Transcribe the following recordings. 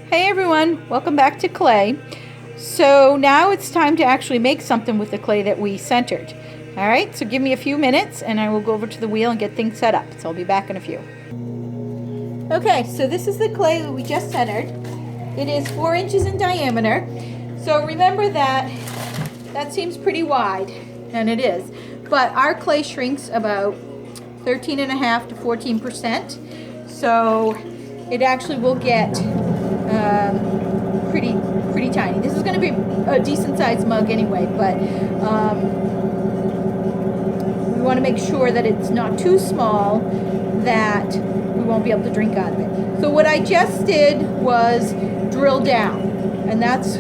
Hey everyone, welcome back to clay. So now it's time to actually make something with the clay that we centered. Alright, so give me a few minutes and I will go over to the wheel and get things set up. So I'll be back in a few. Okay, so this is the clay that we just centered. It is 4 inches in diameter. So remember that seems pretty wide, and it is. But our clay shrinks about 13.5 to 14%. So it actually will get pretty tiny. This is going to be a decent sized mug anyway, but we want to make sure that it's not too small that we won't be able to drink out of it. So what I just did was drill down, and that's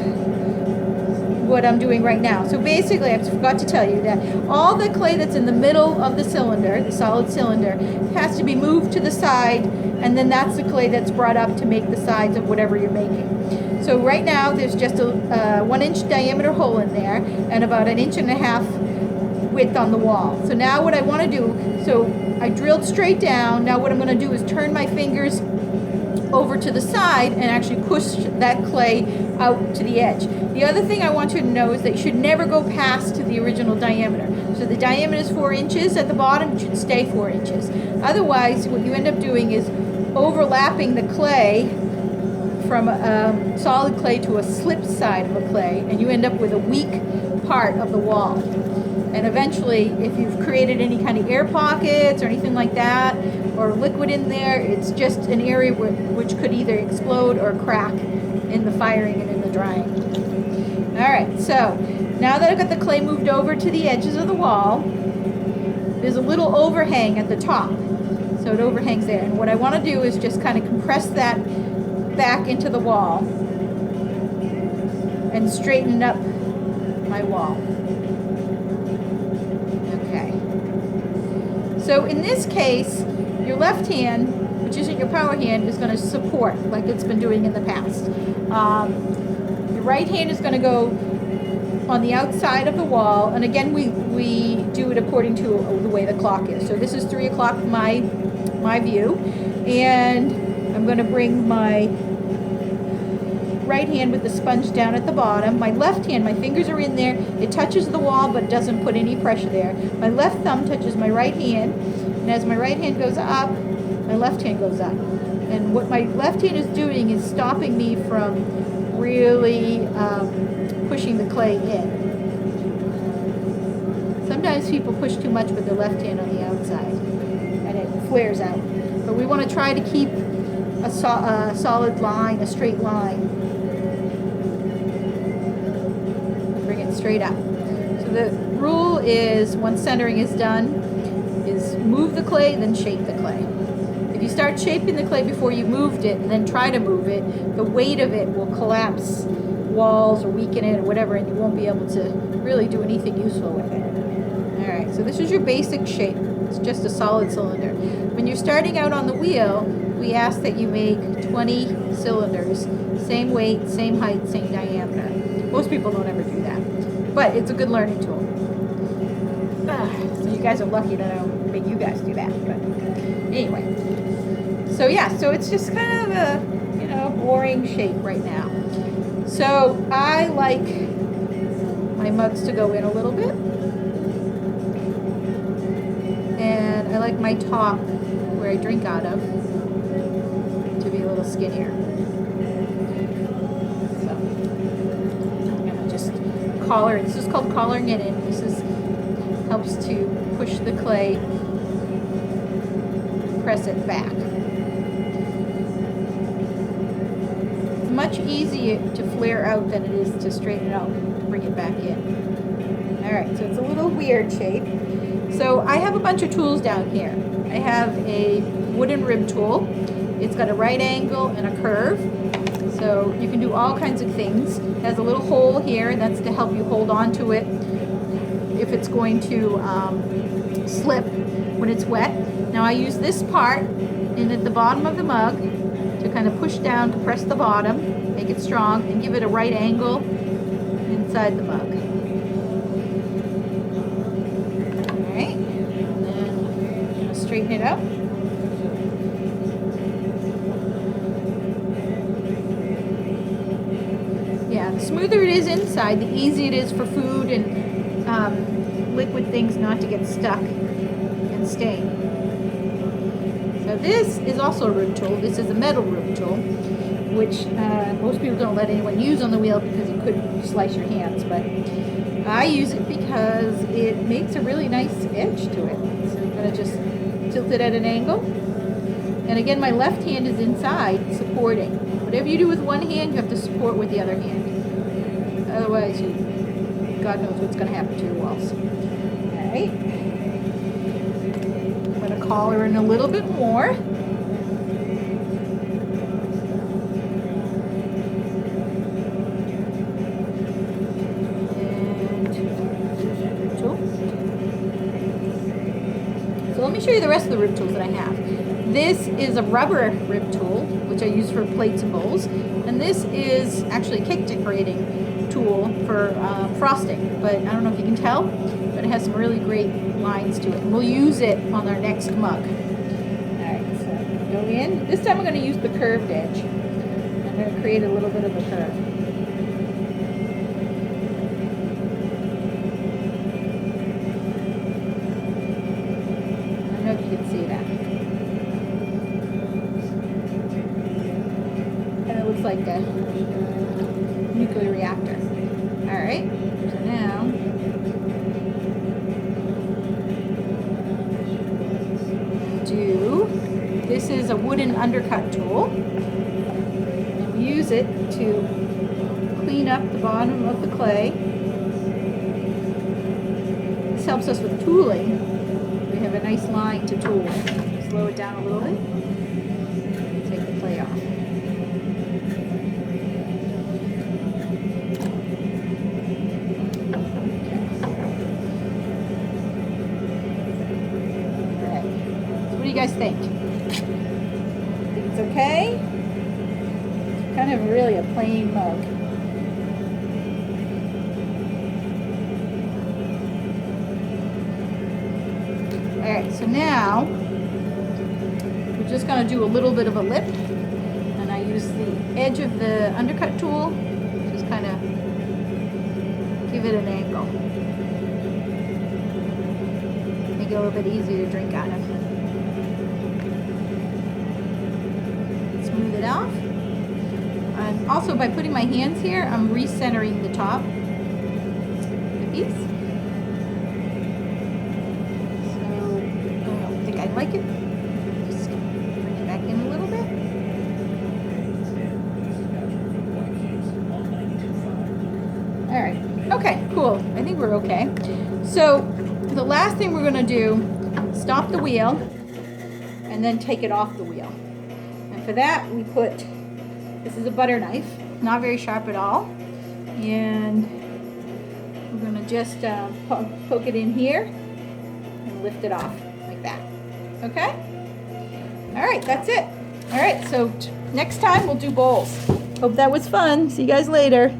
what I'm doing right now. So basically, I forgot to tell you that all the clay that's in the middle of the cylinder, the solid cylinder, has to be moved to the side, and then that's the clay that's brought up to make the sides of whatever you're making. So right now there's just a 1 inch diameter hole in there and about 1.5 inches width on the wall. So now what I want to do, so I drilled straight down. Now what I'm going to do is turn my fingers over to the side and actually push that clay out to the edge. The other thing I want you to know is that you should never go past to the original diameter. So the diameter is 4 inches at the bottom, it should stay 4 inches. Otherwise, what you end up doing is overlapping the clay from a solid clay to a slip side of a clay, and you end up with a weak part of the wall. And eventually, if you've created any kind of air pockets or anything like that, or liquid in there, it's just an area which could either explode or crack in the firing and in the drying. Alright, so now that I've got the clay moved over to the edges of the wall, there's a little overhang at the top. So it overhangs there. And what I want to do is just kind of compress that back into the wall and straighten up my wall. Okay. So in this case, your left hand, which isn't your power hand, is going to support like it's been doing in the past. Your right hand is going to go on the outside of the wall, and again we do it according to the way the clock is. So this is 3 o'clock my view, and I'm going to bring my right hand with the sponge down at the bottom. My left hand, my fingers are in there, it touches the wall but doesn't put any pressure there. My left thumb touches my right hand, and as my right hand goes up, my left hand goes up. And what my left hand is doing is stopping me from really pushing the clay in. Sometimes people push too much with their left hand on the outside and it flares out. But we want to try to keep a solid line, a straight line. Bring it straight up. So the rule is, once centering is done, is move the clay, then shape the clay. If you start shaping the clay before you moved it and then try to move it, the weight of it will collapse walls or weaken it or whatever, and you won't be able to really do anything useful with it. Alright, so this is your basic shape. It's just a solid cylinder. When you're starting out on the wheel, we ask that you make 20 cylinders, same weight, same height, same diameter. Most people don't ever do that, but it's a good learning tool. So you guys are lucky that I don't make you guys do that, but anyway. So yeah, so it's just kind of a, boring shape right now. So I like my mugs to go in a little bit, and I like my top where I drink out of to be a little skinnier. So I'm gonna just collar. This is called collaring it in. This helps to push the clay, press it back. It's much easier to flare out than it is to straighten it out and bring it back in. Alright, so it's a little weird shape. So I have a bunch of tools down here. I have a wooden rib tool. It's got a right angle and a curve. So you can do all kinds of things. It has a little hole here, and that's to help you hold on to it if it's going to slip when it's wet. Now I use this part in at the bottom of the mug to kind of push down to press the bottom, make it strong, and give it a right angle inside the mug. Alright, and then I'm going to straighten it out. the smoother it is inside, the easier it is for food and liquid things not to get stuck and stain. So this is also a root tool. This is a metal root tool, which most people don't let anyone use on the wheel because it could slice your hands, but I use it because it makes a really nice edge to it. So I'm going to just tilt it at an angle. And again, my left hand is inside supporting. Whatever you do with one hand, you have to support with the other hand. Otherwise, God knows what's going to happen to your walls. All right. I'm going to collar in a little bit more. So let me show you the rest of the rib tools that I have. This is a rubber rib tool, which I use for plates and bowls. And this is actually a cake decorating tool for frosting. But I don't know if you can tell, but it has some really great lines to it. And we'll use it on our next mug. Alright, so go in. This time I'm going to use the curved edge. I'm going to create a little bit of a curve. I don't know if you can see that. Looks like a nuclear reactor. Alright, so now this is a wooden undercut tool. And we use it to clean up the bottom of the clay. This helps us with tooling. We have a nice line to tool. Slow it down a little bit. Take the clay off. What do you guys think? Think it's okay? It's kind of really a plain mug. Alright, so now we're just going to do a little bit of a lip. And I use the edge of the undercut tool, just kind of give it an angle. Make it a little bit easier to drink out of. Smooth it off. And also by putting my hands here, I'm recentering the top of the piece. So I don't think I like it. Just bring it back in a little bit. Alright, okay, cool. I think we're okay. So the last thing we're going to do, stop the wheel and then take it off the wheel. And for that we put, this is a butter knife, not very sharp at all. And we're going to just poke it in here and lift it off like that. Okay? Alright, that's it. Alright, so next time we'll do bowls. Hope that was fun. See you guys later.